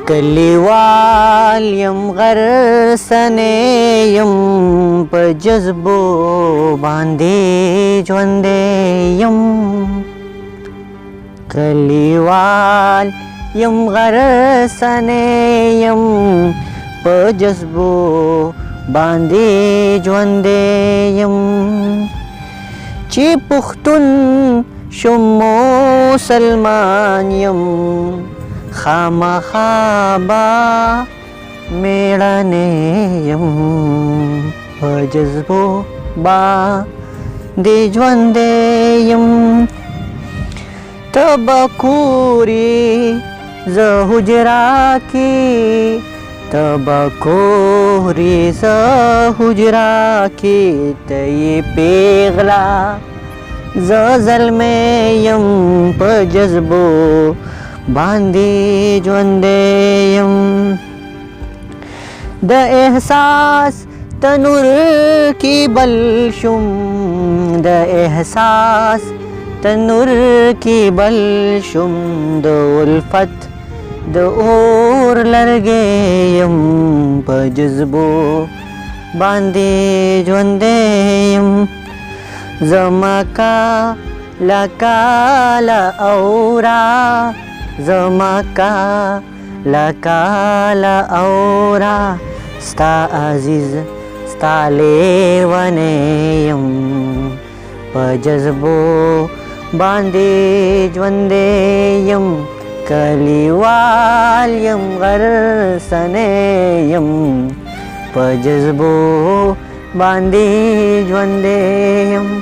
کلیوال یم غرسنې یم په جذبو باندې ژوندی یم کلیوال یم غرسنې یم په جذبو باندې ژوندی یم چې پښتون شم مسلمان یم خامخا به میړنی یم په جذبو باندې ژوندی یم ته به کورې زه حجره کې ته به کورې زه حجره کې ته یې پیغله زه زلمی یم په جذبو باندې ژوندی یم د احساس تنور کې بل شم د احساس تنور کې بل شم د الفت د اور لرګی یم په جذبو باندې ژوندی یم زما کاله کاله اورا زما کاله کاله اورا ستا عزیز ستا لیونی یم په جذبو باندې ژوندی یم کلیوال یم غرسنی یم په جذبو باندې ژوندی یم